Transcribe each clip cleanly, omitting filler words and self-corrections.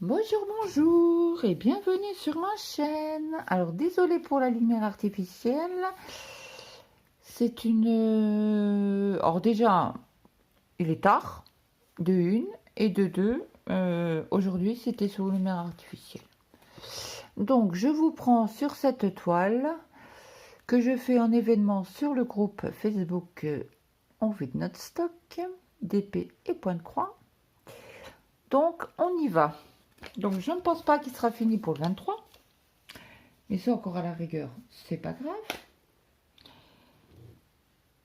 Bonjour, bonjour et bienvenue sur ma chaîne. Alors désolée pour la lumière artificielle. C'est une... Alors déjà, il est tard, de une, et de deux, aujourd'hui c'était sous lumière artificielle. Donc je vous prends sur cette toile que je fais en événement sur le groupe Facebook On vide notre stock, d'épée et point de croix. Donc on y va. Donc je ne pense pas qu'il sera fini pour le 23. Mais ça encore à la rigueur, c'est pas grave.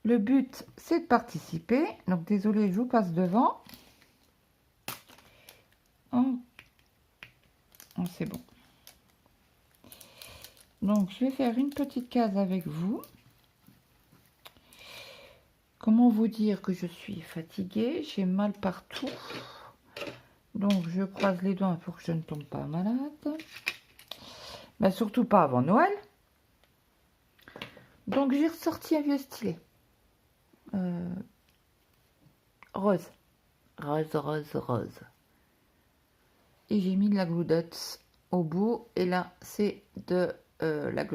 Le but, c'est de participer. Donc désolé, je vous passe devant. Oh, c'est bon. Donc je vais faire une petite case avec vous. Comment vous dire que je suis fatiguée, j'ai mal partout. Donc je croise les doigts pour que je ne tombe pas malade. Mais surtout pas avant Noël. Donc j'ai ressorti un vieux stylet. Rose. Rose. Et j'ai mis de la glue dots au bout. Et là, c'est de la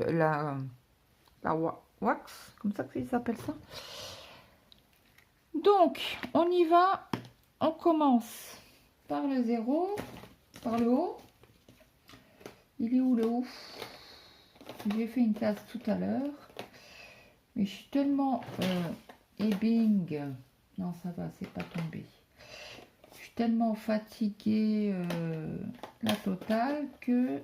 wax, comme ça qu'ils s'appelle ça. Donc, on y va. On commence par le 0, par le haut. Il est où le haut? J'ai fait une case tout à l'heure. Mais je suis tellement ebbing. Non, ça va, c'est pas tombé. Je suis tellement fatiguée, la totale, que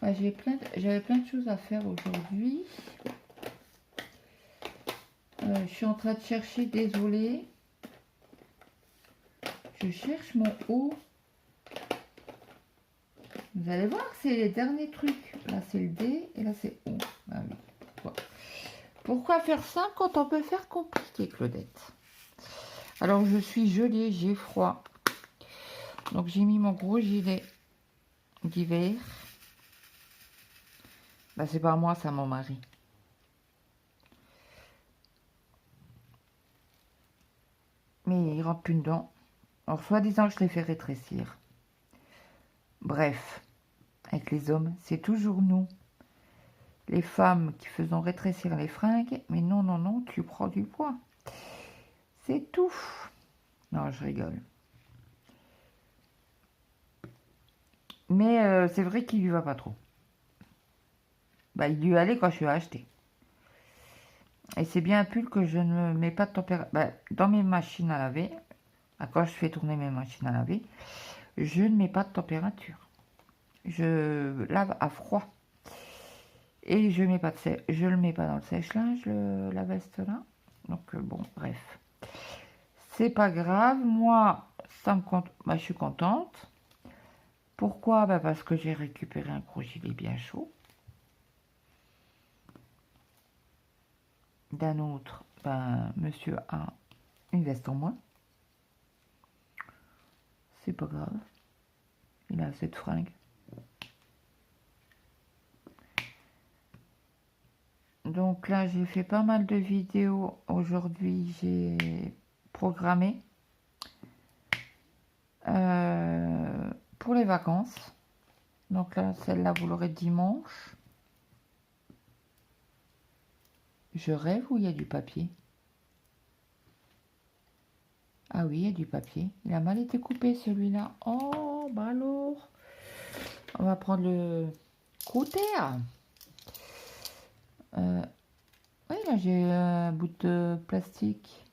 j'avais plein de choses à faire aujourd'hui. Je suis en train de chercher, désolée. Je cherche mon haut. Vous allez voir, c'est les derniers trucs. Là, c'est le D et là, c'est O. Ah oui. Bon. Pourquoi faire simple quand on peut faire compliqué, Claudette? Alors, je suis gelée, j'ai froid. Donc, j'ai mis mon gros gilet d'hiver. Bah, c'est pas moi, c'est mon mari. Mais il rentre plus dedans. Alors, soi-disant, je les fais rétrécir. Bref, avec les hommes, c'est toujours nous, les femmes, qui faisons rétrécir les fringues. Mais non, non, non, tu prends du poids. C'est tout. Non, je rigole. Mais c'est vrai qu'il lui va pas trop. Bah, il lui allait quand je l'ai acheté. Et c'est bien un pull que je ne mets pas de température. Bah, dans mes machines à laver, quand je fais tourner mes machines à laver, je ne mets pas de température. Je lave à froid. Et je mets pas de je le mets pas dans le sèche-linge, la veste là. Donc bon, bref. C'est pas grave. Moi, ça me compte. Bah, je suis contente. Pourquoi? Bah, parce que j'ai récupéré un gros gilet bien chaud. D'un autre, ben, monsieur a une veste en moins. C'est pas grave. Il a assez de fringues. Donc là, j'ai fait pas mal de vidéos. Aujourd'hui, j'ai programmé pour les vacances. Donc là, celle-là, vous l'aurez dimanche. Je rêve où il y a du papier. Ah oui, il y a du papier. Il a mal été coupé, celui-là. Oh, bah alors. On va prendre le cutter. Oui, là, j'ai un bout de plastique.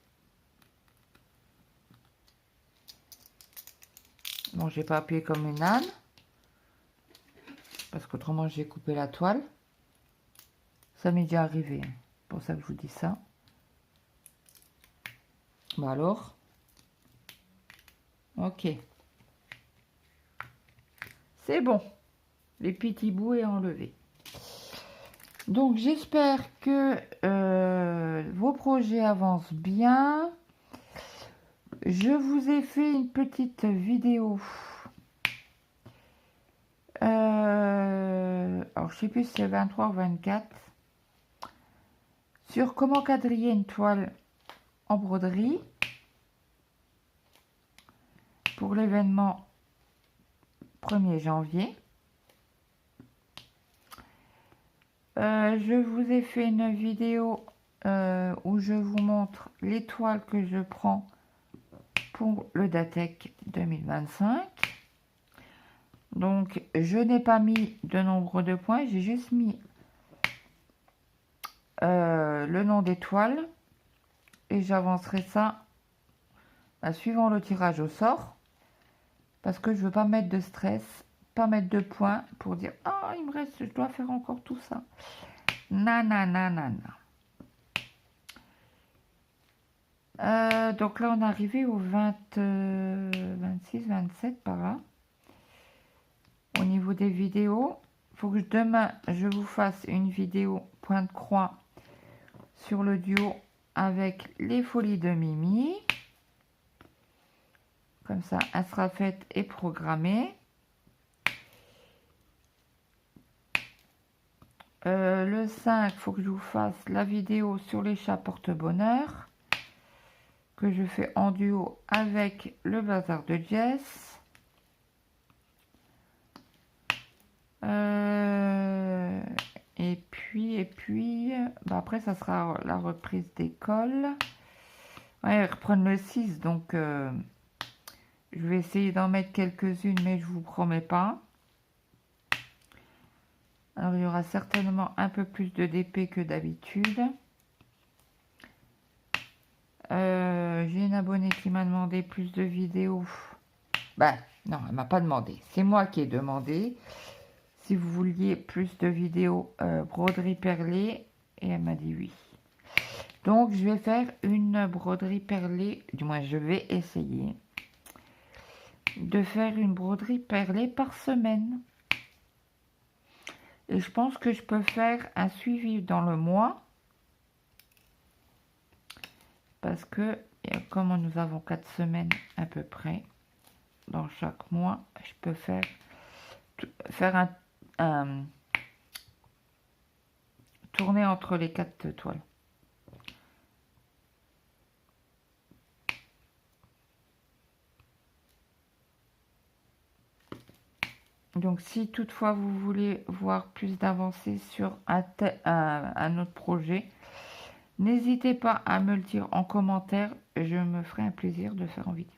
Bon, j'ai pas appuyé comme une âne. Parce qu'autrement, j'ai coupé la toile. Ça m'est déjà arrivé. C'est pour ça que je vous dis ça. Bah alors. Ok. C'est bon. Les petits bouts est enlevé. Donc, j'espère que vos projets avancent bien. Je vous ai fait une petite vidéo. Alors, je sais plus si c'est 23 ou 24. Sur comment quadriller une toile en broderie. Pour l'événement 1er janvier. Je vous ai fait une vidéo où je vous montre l'étoile que je prends pour le Datec 2025. Donc, je n'ai pas mis de nombre de points, j'ai juste mis le nom d'étoile et j'avancerai ça suivant le tirage au sort parce que je veux pas mettre de stress, pas mettre de points pour dire ah il me reste, je dois faire encore tout ça. Nanana. Donc là on est arrivé au 20, 26, 27 par là. Au niveau des vidéos, il faut que demain je vous fasse une vidéo point de croix sur le duo avec les folies de Mimi. Comme ça, elle sera faite et programmée. Le 5, il faut que je vous fasse la vidéo sur les chats porte-bonheur que je fais en duo avec le bazar de Jess. Et puis, bah après, ça sera la reprise d'école. Ouais, reprendre le 6, donc je vais essayer d'en mettre quelques-unes, mais je vous promets pas. Alors, il y aura certainement un peu plus de DP que d'habitude. J'ai une abonnée qui m'a demandé plus de vidéos. Ben, non, elle m'a pas demandé. C'est moi qui ai demandé si vous vouliez plus de vidéos broderie perlée. Et elle m'a dit oui. Donc, je vais faire une broderie perlée. Du moins, je vais essayer de faire une broderie perlée par semaine. Et je pense que je peux faire un suivi dans le mois. Parce que, comme nous avons 4 semaines à peu près dans chaque mois, je peux faire un tourner entre les 4 toiles. Donc, si toutefois vous voulez voir plus d'avancées sur un autre projet, n'hésitez pas à me le dire en commentaire. Je me ferai un plaisir de faire en vidéo.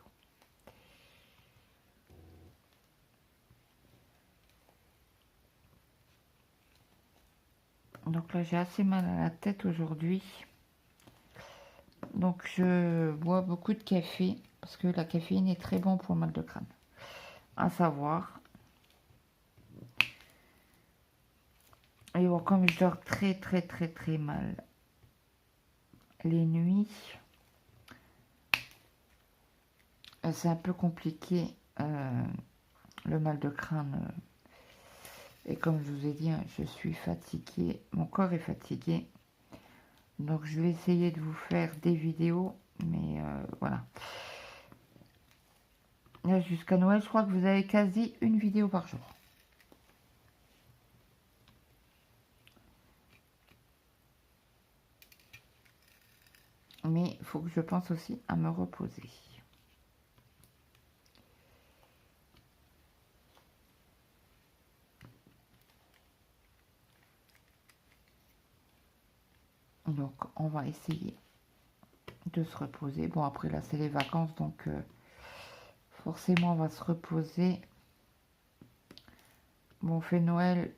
Donc là, j'ai assez mal à la tête aujourd'hui. Donc, je bois beaucoup de café parce que la caféine est très bon pour le mal de crâne. À savoir. Et bon, comme je dors très mal les nuits, c'est un peu compliqué le mal de crâne. Et comme je vous ai dit, je suis fatiguée, mon corps est fatigué. Donc je vais essayer de vous faire des vidéos, mais voilà. Là, jusqu'à Noël, je crois que vous avez quasi une vidéo par jour. Mais il faut que je pense aussi à me reposer. Donc, on va essayer de se reposer. Bon, après, là, c'est les vacances, donc forcément, on va se reposer. Bon, on fait Noël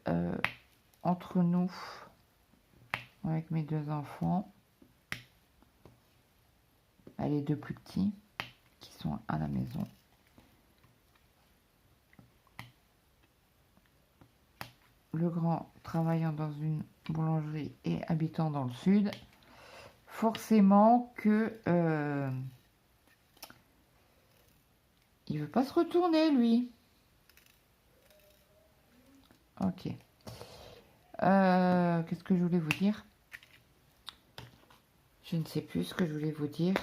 entre nous, avec mes 2 enfants. Les 2 plus petits, qui sont à la maison. Le grand travaillant dans une boulangerie et habitant dans le sud. Forcément que il veut pas se retourner, lui. Ok. Qu'est-ce que je voulais vous dire? Je ne sais plus ce que je voulais vous dire.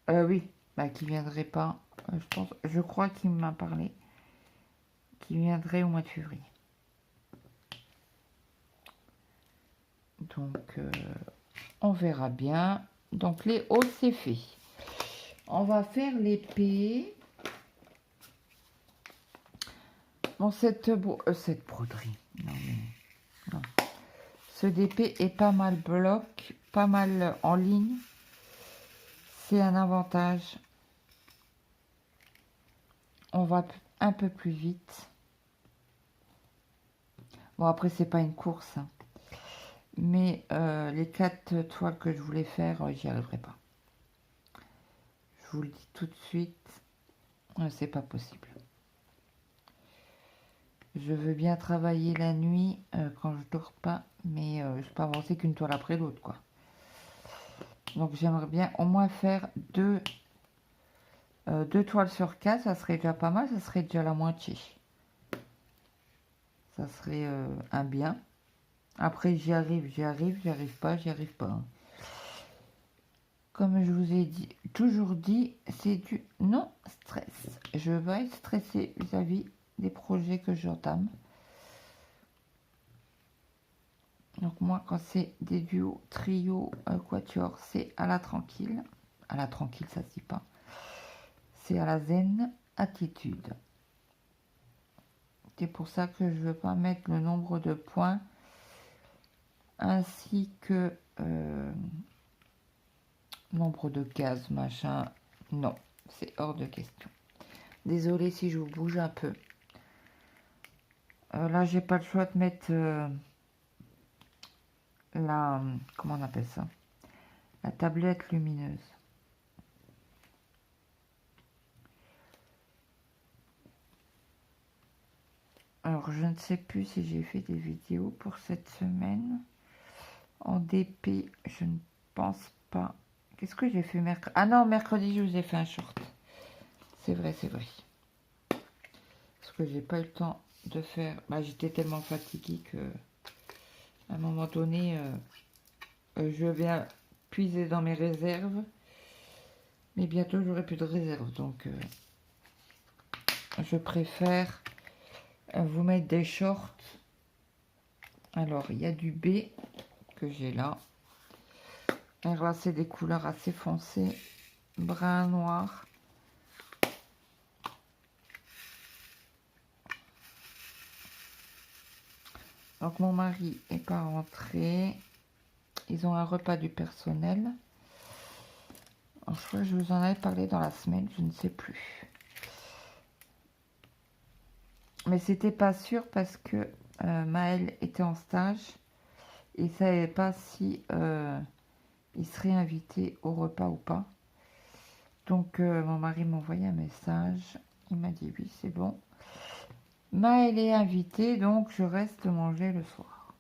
Oui, bah, qui viendrait pas. Je crois qu'il m'a parlé. Qui viendrait au mois de février. Donc, on verra bien. Donc, les hauts, c'est fait. On va faire l'épée. Bon, cette broderie, non mais, non. Ce DP est pas mal bloc, pas mal en ligne. C'est un avantage. On va un peu plus vite. Bon, après, c'est pas une course, hein. Mais les 4 toiles que je voulais faire, j'y arriverai pas. Je vous le dis tout de suite, c'est pas possible. Je veux bien travailler la nuit quand je dors pas, mais je peux avancer qu'une toile après l'autre, quoi. Donc j'aimerais bien au moins faire deux toiles sur 4, ça serait déjà pas mal, ça serait déjà la moitié. Ça serait un bien. Après j'y arrive, j'y arrive pas, j'y arrive pas, hein. Comme je vous ai dit, toujours dit, c'est du non-stress. Je vais être stressée vis-à-vis des projets que j'entame. Donc moi, quand c'est des duos, trios, quatuors, c'est à la tranquille. À la tranquille, ça se dit pas. C'est à la zen attitude. C'est pour ça que je veux pas mettre le nombre de points ainsi que nombre de cases, machin. Non, c'est hors de question. Désolée si je vous bouge un peu. Là, j'ai pas le choix de mettre la... Comment on appelle ça? La tablette lumineuse. Alors, je ne sais plus si j'ai fait des vidéos pour cette semaine. En DP, je ne pense pas. Qu'est-ce que j'ai fait mercredi? Ah non, mercredi, je vous ai fait un short. C'est vrai, c'est vrai. Parce que j'ai pas eu le temps de faire... Bah, j'étais tellement fatiguée que... À un moment donné, je vais puiser dans mes réserves. Mais bientôt, j'aurai plus de réserves. Donc, je préfère vous mettre des shorts. Alors, il y a du B que j'ai là. Alors là, c'est des couleurs assez foncées. Brun, noir. Donc, mon mari est pas rentré. Ils ont un repas du personnel. Alors, je crois que je vous en avais parlé dans la semaine, je ne sais plus. Mais c'était pas sûr parce que Maël était en stage et savait pas si il serait invité au repas ou pas. Donc mon mari m'a envoyé un message. Il m'a dit oui, c'est bon. Maël est invité, donc je reste manger le soir.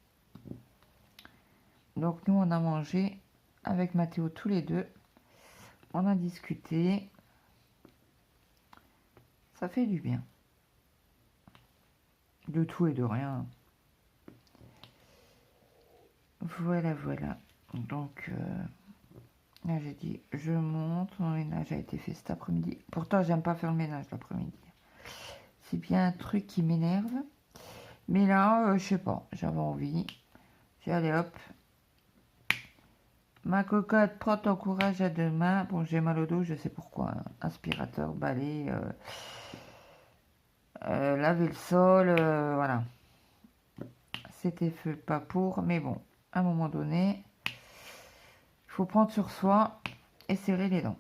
Donc nous, on a mangé avec Mathéo tous les deux. On a discuté. Ça fait du bien. De tout et de rien. Voilà, voilà. Donc, là, j'ai dit, je monte. Mon ménage a été fait cet après-midi. Pourtant, j'aime pas faire le ménage l'après-midi. C'est bien un truc qui m'énerve. Mais là, je sais pas, j'avais envie. J'ai allé hop. Ma cocotte, prends ton courage à deux mains. Bon, j'ai mal au dos, je sais pourquoi, hein. Aspirateur, balai, laver le sol, voilà. C'était fait pas pour, mais bon, à un moment donné, il faut prendre sur soi et serrer les dents.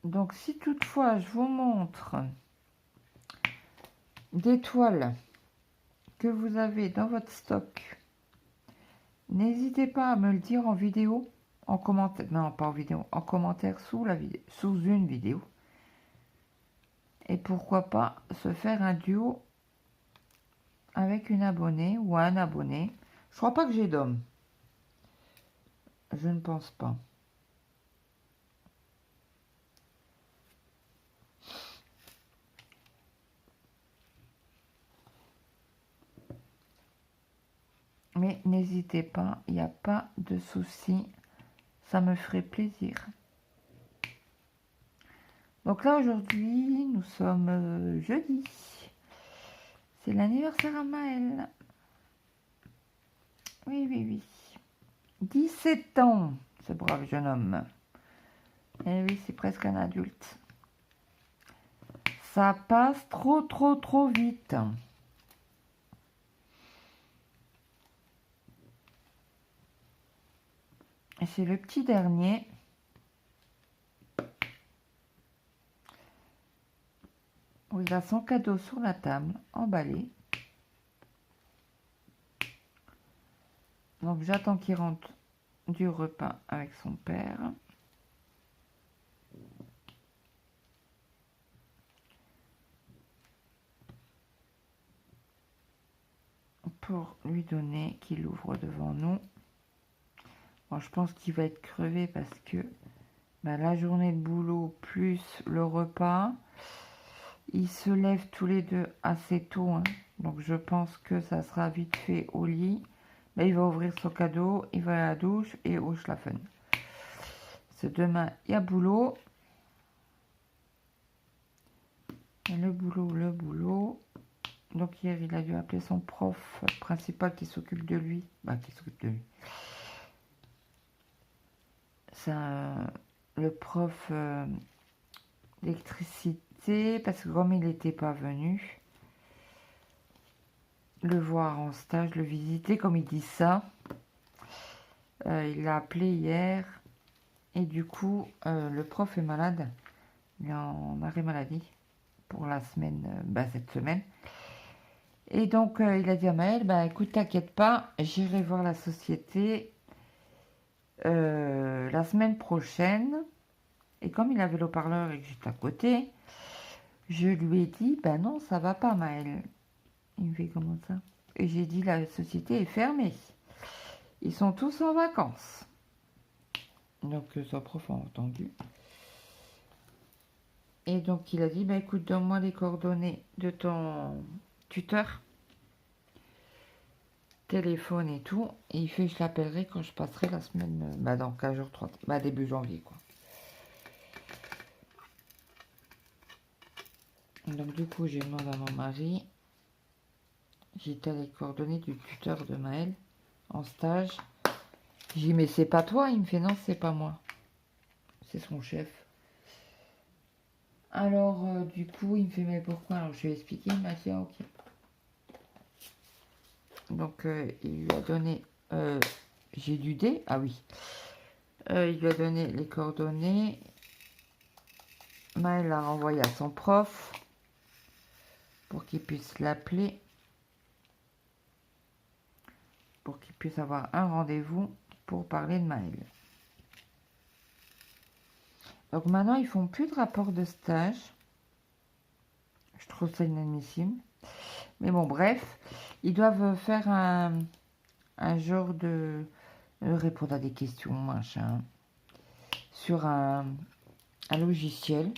Donc, si toutefois je vous montre des toiles que vous avez dans votre stock, n'hésitez pas à me le dire en vidéo, en commentaire, non pas en vidéo, en commentaire sous la vidéo, sous une vidéo. Et pourquoi pas se faire un duo avec une abonnée ou un abonné. Je crois pas que j'ai d'homme. Je ne pense pas. Mais n'hésitez pas, il n'y a pas de souci. Ça me ferait plaisir. Donc là, aujourd'hui, nous sommes jeudi. C'est l'anniversaire à Maël. Oui, oui, oui. 17 ans, ce brave jeune homme. Et oui, c'est presque un adulte. Ça passe trop, trop, trop vite. Et c'est le petit dernier. Où il a son cadeau sur la table, emballé. Donc j'attends qu'il rentre du repas avec son père. Pour lui donner, qu'il ouvre devant nous. Bon, je pense qu'il va être crevé parce que la journée de boulot plus le repas, ils se lèvent tous les deux assez tôt. Hein. Donc je pense que ça sera vite fait au lit. Là, il va ouvrir son cadeau, il va à la douche et au schlafen. C'est demain, il y a boulot. Et le boulot. Donc hier, il a dû appeler son prof principal qui s'occupe de lui. C'est le prof d'électricité, parce que comme il n'était pas venu le voir en stage, le visiter, comme il dit ça, il l'a appelé hier. Et du coup, le prof est malade. Il est en arrêt maladie pour la semaine, cette semaine. Et donc, il a dit à Maël, écoute, t'inquiète pas, j'irai voir la société la semaine prochaine. Et comme il avait l'eau-parleur et que j'étais à côté, je lui ai dit, non, ça va pas, Maël. Il me fait comment ça? Et j'ai dit, la société est fermée. Ils sont tous en vacances. Donc, son prof a entendu. Et donc, il a dit, écoute, donne-moi les coordonnées de ton tuteur, téléphone et tout. Et il fait, je l'appellerai quand je passerai la semaine, dans 15 jours, 3, début janvier, quoi. Donc, du coup, j'ai demandé à mon mari, j'ai les coordonnées du tuteur de Maël en stage. J'ai dit, mais c'est pas toi? Il me fait, non, c'est pas moi. C'est son chef. Alors, du coup, il me fait, mais pourquoi? Alors, je lui ai expliqué, il m'a dit, ah, ok. Donc, il lui a donné, j'ai du dé, ah oui. Il lui a donné les coordonnées. Maël l'a renvoyé à son prof pour qu'il puisse l'appeler, pour qu'il puisse avoir un rendez-vous pour parler de Maël. Donc maintenant, ils font plus de rapport de stage. Je trouve ça inadmissible. Mais bon, bref, ils doivent faire un genre de répondre à des questions, machin, sur un logiciel.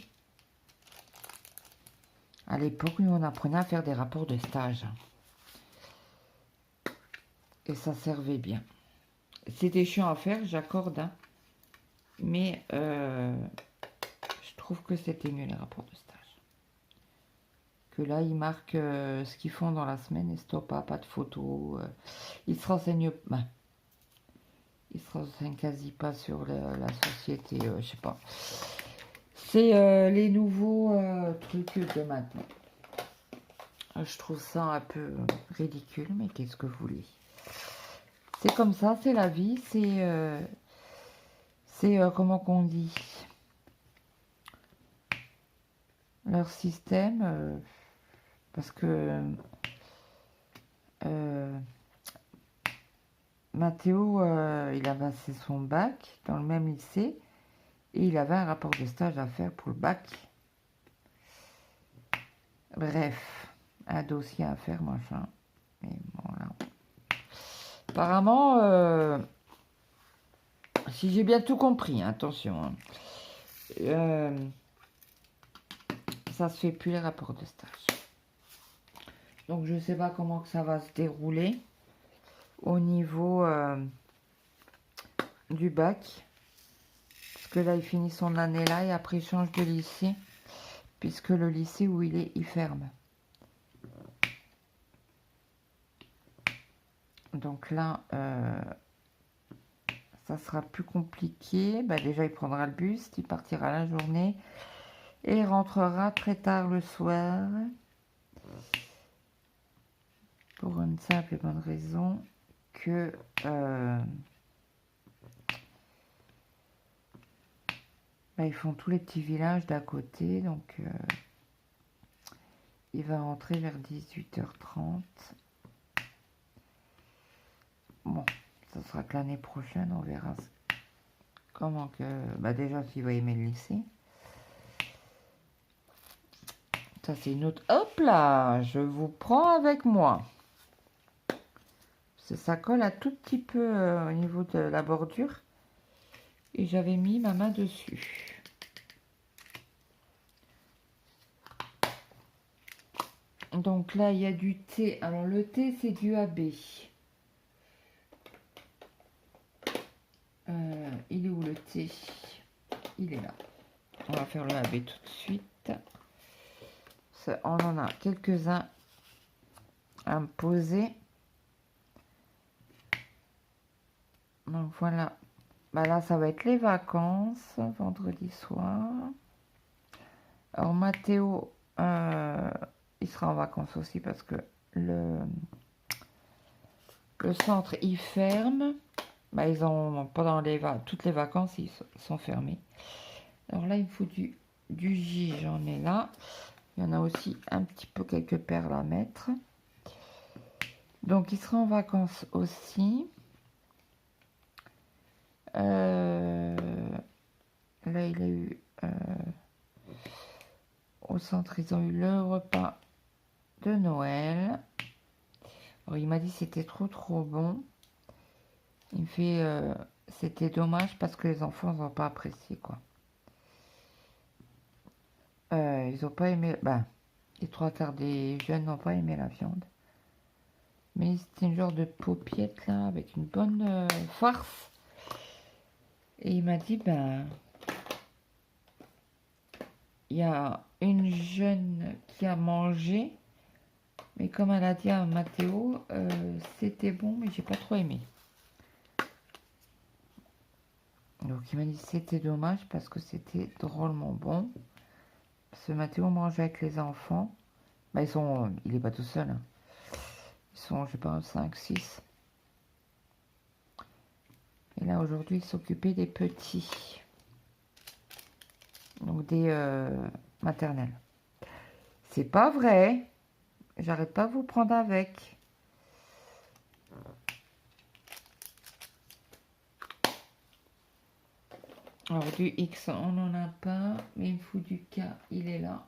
À l'époque, nous, on apprenait à faire des rapports de stage. Et ça servait bien. C'était chiant à faire, j'accorde. Hein. Mais je trouve que c'était mieux les rapports de stage. Que là, ils marquent ce qu'ils font dans la semaine et stop, pas de photos. Ils se renseignent quasi pas sur la société, je sais pas. C'est les nouveaux trucs de maintenant. Je trouve ça un peu ridicule, mais qu'est-ce que vous voulez? C'est comme ça, c'est la vie, c'est comment qu'on dit, leur système, parce que Mathéo, il a passé son bac dans le même lycée et il avait un rapport de stage à faire pour le bac. Bref, un dossier à faire, machin. Mais bon, là. Apparemment, si j'ai bien tout compris, attention, hein, ça se fait plus les rapports de stage. Donc je sais pas comment que ça va se dérouler au niveau du bac. Parce que là, il finit son année là et après il change de lycée. puisque le lycée où il est, il ferme. Donc là, ça sera plus compliqué. Bah, déjà, il prendra le bus, il partira la journée et il rentrera très tard le soir. Pour une simple et bonne raison que bah, ils font tous les petits villages d'à côté, donc il va rentrer vers 18h30. Bon, ça sera que l'année prochaine, on verra comment que... Bah déjà, s'il va aimer le lycée. Ça, c'est une autre... Hop là, je vous prends avec moi. Ça colle un tout petit peu au niveau de la bordure. Et j'avais mis ma main dessus. Donc là, il y a du thé. Alors, le thé, c'est du AB. Il est où le thé? Il est là. On va faire le AB tout de suite. On en a quelques-uns à me poser. Donc voilà. Bah là, ça va être les vacances, vendredi soir. Alors, Mathéo, il sera en vacances aussi parce que le centre, il ferme. Bah, ils ont, pendant toutes les vacances, ils sont fermés. Alors là, il me faut du J, j'en ai là. Il y en a aussi un petit peu quelques perles à mettre. Donc, il sera en vacances aussi. Là, il a eu... au centre, ils ont eu le repas de Noël. Alors, il m'a dit que c'était trop bon. Il me fait... c'était dommage parce que les enfants n'ont pas apprécié, quoi. Ils n'ont pas aimé... Bah, les 3/4 des jeunes n'ont pas aimé la viande. Mais c'était une genre de paupiette, là, avec une bonne farce. Et il m'a dit, ben... il y a une jeune qui a mangé, mais comme elle a dit à Mathéo, c'était bon, mais j'ai pas trop aimé. Donc il m'a dit c'était dommage parce que c'était drôlement bon. Ce Mathéo mangeait avec les enfants. Bah, il est pas tout seul. Hein. Ils sont, je sais pas, 5, 6. Et là aujourd'hui il s'occupait des petits. Donc des maternelles. C'est pas vrai. J'arrête pas de vous prendre avec. Alors du X, on n'en a pas, mais il me faut du K, il est là.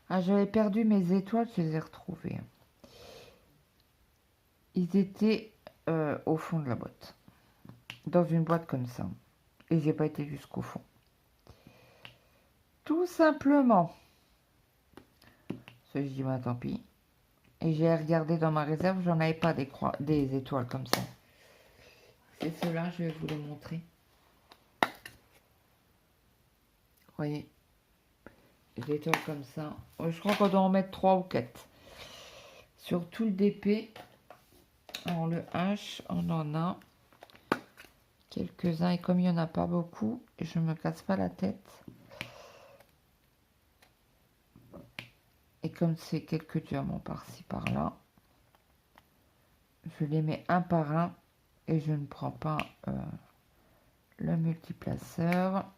Ah, j'avais perdu mes étoiles, je les ai retrouvées. Ils étaient au fond de la boîte. Dans une boîte comme ça. Et j'ai pas été jusqu'au fond. Tout simplement. Je dis, bah tant pis. Et j'ai regardé dans ma réserve, j'en avais pas des étoiles comme ça. C'est cela, je vais vous les montrer. Vous voyez, des étoiles comme ça. Je crois qu'on doit en mettre 3 ou 4. Sur tout le DP, alors le H, on en a quelques-uns. Et comme il n'y en a pas beaucoup, je me casse pas la tête. Et comme c'est quelques diamants par-ci par-là, je les mets un par un et je ne prends pas le multiplaceur.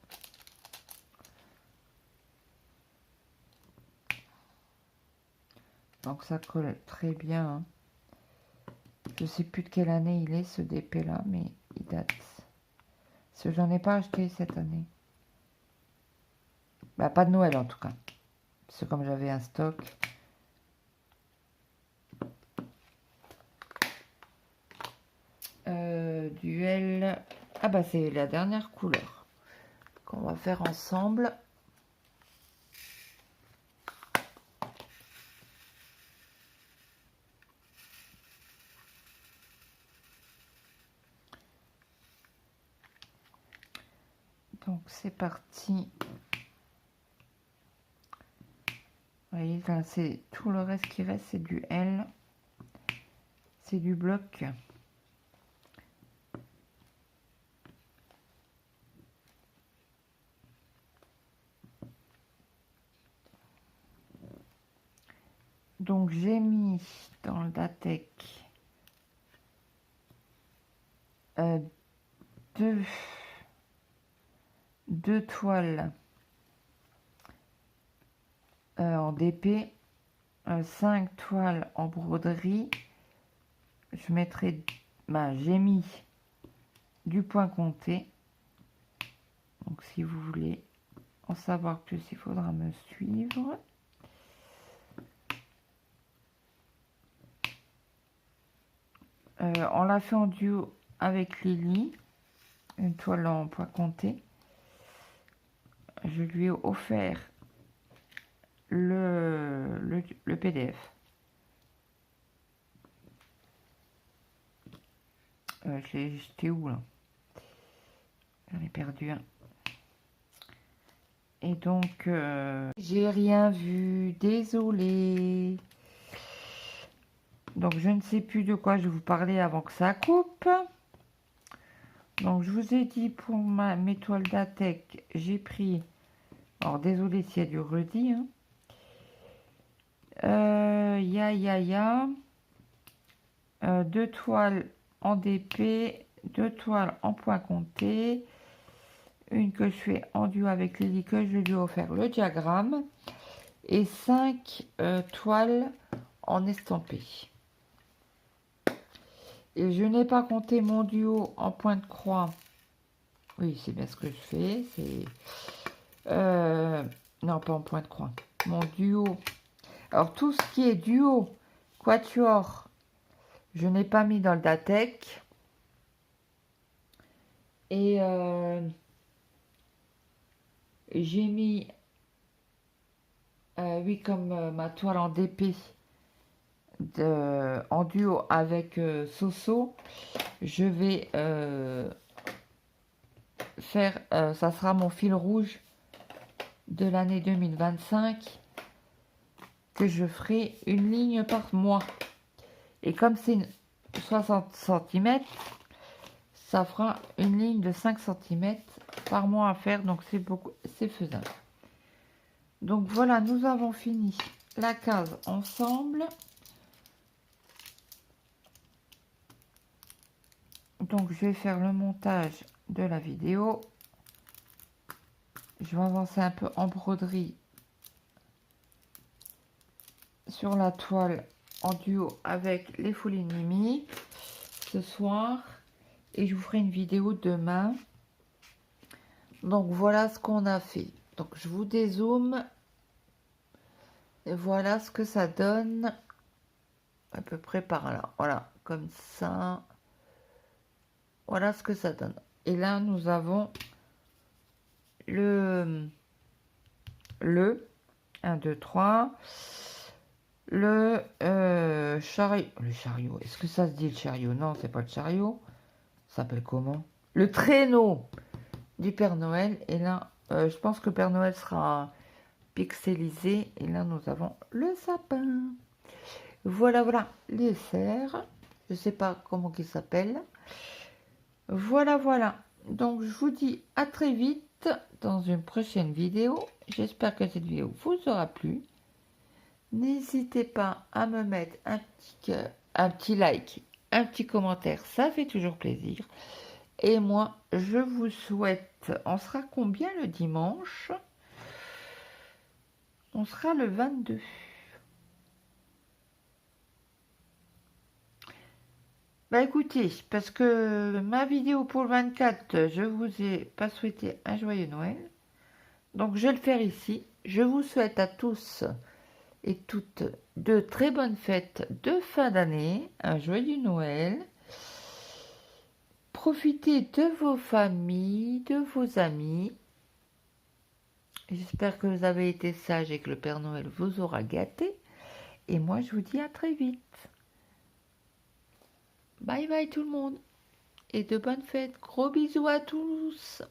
Donc ça colle très bien. Hein. Je sais plus de quelle année il est ce DP là, mais il date. Parce que j'en ai pas acheté cette année. Bah pas de Noël en tout cas. Parce que comme j'avais un stock. Duel. Ah bah c'est la dernière couleur qu'on va faire ensemble. Donc c'est parti. Vous voyez, là c'est tout le reste qui reste, c'est du L. C'est du bloc. Donc j'ai mis dans le Datec deux toiles en DP, 5 toiles en broderie. Je mettrai, j'ai mis du point compté. Donc si vous voulez en savoir plus, il faudra me suivre. On l'a fait en duo avec Lily, une toile en point compté. Je lui ai offert le PDF. Je l'ai jeté où là? J'en ai perdu un. Et donc, j'ai rien vu, désolé. Donc, je ne sais plus de quoi je vous parlais avant que ça coupe. Donc, je vous ai dit pour mes toiles Datec, j'ai pris... Alors, désolé s'il y a du redit. Hein. Deux toiles en DP, deux toiles en point compté. Une que je fais en duo avec Lily, que je lui ai offert le diagramme. Et 5 toiles en estampé. Et je n'ai pas compté mon duo en point de croix. Oui, c'est bien ce que je fais. C'est non, pas en point de croix. Mon duo. Alors, tout ce qui est duo, quatuor, je n'ai pas mis dans le Datec. Et j'ai mis, oui, comme ma toile en DP en duo avec Soso, je vais faire, ça sera mon fil rouge de l'année 2025, que je ferai une ligne par mois. Et comme c'est 60 cm, ça fera une ligne de 5 cm par mois à faire, donc c'est beaucoup, c'est faisable. Donc voilà, nous avons fini la case ensemble. Donc je vais faire le montage de la vidéo. Je vais avancer un peu en broderie sur la toile en duo avec les folies de Mimi ce soir. Et je vous ferai une vidéo demain. Donc voilà ce qu'on a fait. Donc je vous dézoome. Et voilà ce que ça donne. À peu près par là. Voilà, comme ça. Voilà ce que ça donne. Et là, nous avons le 1, 2, 3. Le chariot. Le chariot. Est-ce que ça se dit le chariot? Non, c'est pas le chariot. Ça s'appelle comment? Le traîneau du Père Noël. Et là, je pense que Père Noël sera pixelisé. Et là, nous avons le sapin. Voilà, voilà, les cerfs. Je sais pas comment il s'appelle. Voilà, voilà. Donc, je vous dis à très vite dans une prochaine vidéo. J'espère que cette vidéo vous aura plu. N'hésitez pas à me mettre un petit cœur, un petit like, un petit commentaire. Ça fait toujours plaisir. Et moi, je vous souhaite... On sera combien le dimanche? On sera le 22. Bah écoutez, parce que ma vidéo pour le 24, je vous ai pas souhaité un joyeux Noël. Donc je vais le faire ici. Je vous souhaite à tous et toutes de très bonnes fêtes de fin d'année. Un joyeux Noël. Profitez de vos familles, de vos amis. J'espère que vous avez été sages et que le Père Noël vous aura gâté. Et moi, je vous dis à très vite. Bye bye tout le monde. Et de bonnes fêtes. Gros bisous à tous.